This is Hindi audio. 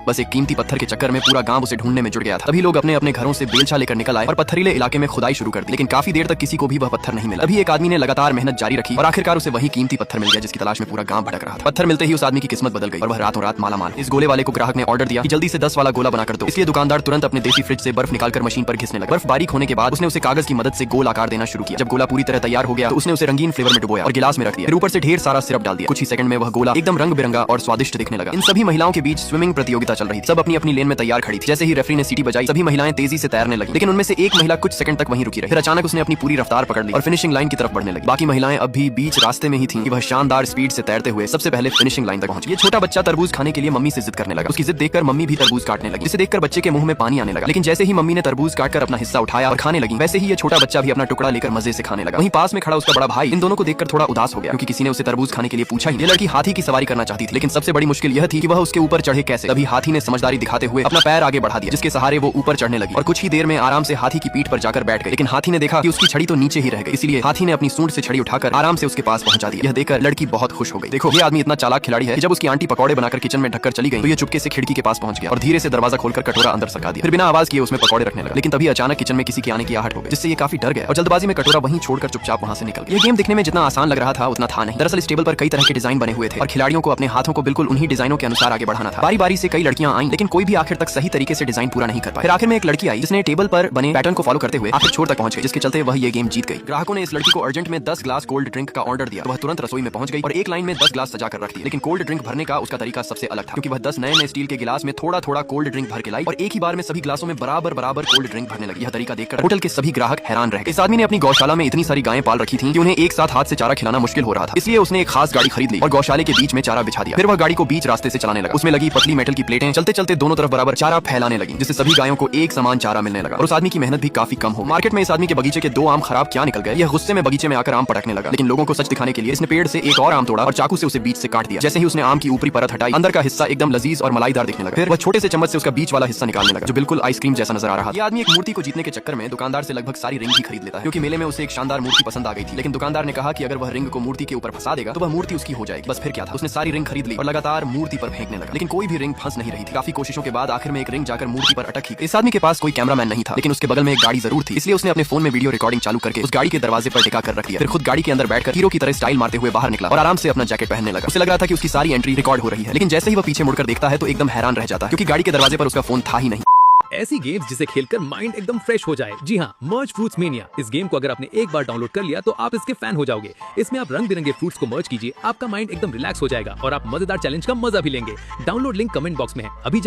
बस एक कीमती पत्थर के चक्कर में पूरा गांव उसे ढूंढने में जुट गया था। तभी लोग अपने अपने घरों से बेलछा लेकर निकल आए और पत्थरीले इलाके में खुदाई शुरू कर दी, लेकिन काफी देर तक किसी को भी वह पत्थर नहीं मिला। अभी एक आदमी ने लगातार मेहनत जारी रखी और आखिरकार उसे वही कीमती पत्थर मिल गया जिसकी तलाश में पूरा गांव भटक रहा था। पत्थर मिलते ही उस आदमी की किस्मत बदल गई और वह रातों रात माला माल। इस गोले वाले को ग्राहक ने ऑर्डर दिया कि जल्दी से 10 वाला गोला बनाकर दो। इसलिए दुकानदार तुरंत अपने देसी फ्रिज से बर्फ निकालकर मशीन पर घिसने लगा। बर्फ बारीक होने के बाद उसने उसे कागज की मदद से गोल आकार देना शुरू किया। जब गोला पूरी तरह तैयार हो गया तो उसने उसे रंगीन फ्लेवर में डुबोया और गिलास में रख दिया। फिर ऊपर से ढेर सारा सिरप डाल दिया। कुछ ही सेकंड में वह गोला एकदम रंग बिरंगा और स्वादिष्ट दिखने लगा। इन सभी महिलाओं के बीच स्विमिंग प्रतियोगिता चल रही थी। सब अपनी अपनी लेन में तैयार खड़ी थी। जैसे ही रेफरी ने सीटी बजाई सभी महिलाएं तेजी से तैरने लगी, लेकिन उनमें से एक महिला कुछ सेकंड तक वहीं रुकी रही। फिर अचानक उसने अपनी पूरी रफ्तार पकड़ ली और फिनिशिंग लाइन की तरफ बढ़ने लगी। बाकी महिलाएं अब भी बीच रास्ते में ही थीं कि वह शानदार स्पीड से तैरते हुए सबसे पहले फिनिशिंग लाइन तक पहुंची। ये छोटा बच्चा तरबूज खाने के लिए मम्मी से जिद करने लगा। उसकी जिद देखकर मम्मी भी तरबूज काटने लगी, जिसे देखकर बच्चे के मुंह में पानी आने लगा। लेकिन जैसे ही मम्मी ने तरबूज काटकर अपना हिस्सा उठाया और खाने लगी, वैसे ही ये छोटा बच्चा भी अपना टुकड़ा लेकर मजे से खाने लगा। वहीं पास में खड़ा उसका बड़ा भाई इन दोनों को देखकर थोड़ा उदास हो गया, क्योंकि किसी ने उसे तरबूज खाने के लिए पूछा ही। ये लड़की हाथी की सवारी करना चाहती थी, लेकिन सबसे बड़ी मुश्किल यह थी कि वह उसके ऊपर चढ़े कैसे। तभी हाथी ने समझदारी दिखाते हुए अपना पैर आगे बढ़ा दिया, जिसके सहारे वो ऊपर चढ़ने लगी और कुछ ही देर में आराम से हाथी की पीठ पर जाकर बैठ गई। लेकिन हाथी ने देखा कि उसकी छड़ी तो नीचे ही रह गई, इसलिए हाथी ने अपनी सूंड से छड़ी उठाकर आराम से उसके पास पहुंचा दी। यह देखकर लड़की बहुत खुश हो गई। देखो, ये आदमी इतना चालाक खिलाड़ी है कि जब उसकी आंटी पकौड़े बनाकर किचन में ढककर चली गई तो ये चुपके से खिड़की के पास पहुंच गया और धीरे से दरवाजा खोलकर कटोरा अंदर सरका दिया। फिर बिना आवाज किए उसमें पकौड़े रखने लगा। लेकिन तभी अचानक किचन में किसी के आने की आहट हो गई, जिससे ये काफी डर गया और जल्दबाजी में कटोरा वहीं छोड़कर चुपचाप वहां से निकल गया। ये गेम दिखने में जितना आसान लग रहा था उतना था नहीं। दरअसल इस टेबल पर कई तरह के डिजाइन बने हुए थे और खिलाड़ियों को अपने हाथों को बिल्कुल उन्हीं डिजाइनों के अनुसार आगे बढ़ाना था। बारी बारी से कई लड़कियां आईं, लेकिन कोई भी आखिर तक सही तरीके से डिजाइन पूरा नहीं कर पाई। फिर आखिर में एक लड़की आई जिसने टेबल पर बने पैटर्न को फॉलो करते हुए आखिर छोर तक पहुंच गई, जिसके चलते वह ये गेम जीत गई। ग्राहकों ने इस लड़की को अर्जेंट में 10 ग्लास कोल्ड ड्रिंक का ऑर्डर दिया तो वह तुरंत रसोई में पहुंच गई और एक लाइन में 10 ग्लास सजा कर रख दिए। लेकिन कोल्ड ड्रिंक भरने का उसका तरीका सबसे अलग था, क्योंकि वह 10 नए स्टील के गिलास में थोड़ा थोड़ा कोल्ड ड्रिंक भर के लाई और एक ही बार में सभी ग्लासों में बराबर बराबर कोल्ड ड्रिंक भरने लगी। यह तरीका देखकर होटल के सभी ग्राहक हैरान रह गए। इस आदमी ने अपनी गौशाला में इतनी सारी गायें पाल रखी थी कि उन्हें एक साथ हाथ से चारा खिलाना मुश्किल हो रहा था, इसलिए उसने एक खास गाड़ी खरीद ली और गौशाले के बीच में चारा बिछा दिया। फिर वह गाड़ी को बीच रास्ते से चलाने लगा। उसमें लगी पतली मेटल की प्लेटें चलते चलते दोनों तरफ बराबर चारा फैलाने लगी, जिससे सभी गायों को एक समान चारा मिलने लगा और उस आदमी की मेहनत भी काफी कम हो। मार्केट में इस आदमी के बगीचे के 2 आम खराब क्या निकल गए। यह गुस्से में बगीचे में आकर आम पटकने लगा, लेकिन लोगों को सच दिखाने के लिए इसने पेड़ से एक और आम तोड़ा और चाकू से उसे बीच से काट दिया। जैसे ही उसने आम की ऊपरी परत हटाई, अंदर का हिस्सा एकदम लजीज और मलाईदार दिखने लगा। फिर वह छोटे से चम्मच से उसका बीच वाला हिस्सा निकालने लगा, जो बिल्कुल आइसक्रीम जैसा नजर आ रहा था। यह आदमी एक मूर्ति को जीतने के चक्कर में दुकानदार से लगभग सारी रिंग ही खरीद लेता है, क्योंकि मेले में उसे एक शानदार मूर्ति पसंद आ गई थी। लेकिन दुकानदार ने कहा कि अगर वह रिंग को मूर्ति के ऊपर फंसा देगा तो वह मूर्ति उसकी हो जाएगी। बस फिर क्या था, उसने सारी रिंग खरीद ली और लगातार मूर्ति पर फेंकने लगा, लेकिन कोई भी रिंग फंस नहीं रही थी। काफी कोशिशों के बाद आखिर में एक रिंग जाकर मूर्ति पर अटक ही। इस आदमी के पास कोई कैमरामैन नहीं था, लेकिन उसके बगल में एक गाड़ी जरूर थी, इसलिए उसने अपने फोन में वीडियो रिकॉर्डिंग चालू करके उस गाड़ी के दरवाजे पर टिका कर रख दिया। फिर खुद गाड़ी के अंदर बैठकर हीरो की तरह स्टाइल मारते हुए बाहर निकला और आराम से अपना जैकेट पहनने लगा। उसे लग रहा था कि उसकी सारी एंट्री रिकॉर्ड हो रही है, लेकिन जैसे ही वह पीछे मुड़कर देखता है तो एकदम हैरान रह जाता है, क्योंकि गाड़ी के दरवाजे पर उसका फोन था ही नहीं। ऐसी गेम्स जिसे खेलकर माइंड एकदम फ्रेश हो जाए। जी हाँ, मर्ज फ्रूट्स मेनिया। इस गेम को अगर आपने एक बार डाउनलोड कर लिया तो आप इसके फैन हो जाओगे। इसमें आप रंग बिरंगे फ्रूट्स को मर्ज कीजिए, आपका माइंड एकदम रिलैक्स हो जाएगा और आप मजेदार चैलेंज का मजा भी लेंगे। डाउनलोड लिंक कमेंट बॉक्स में है, अभी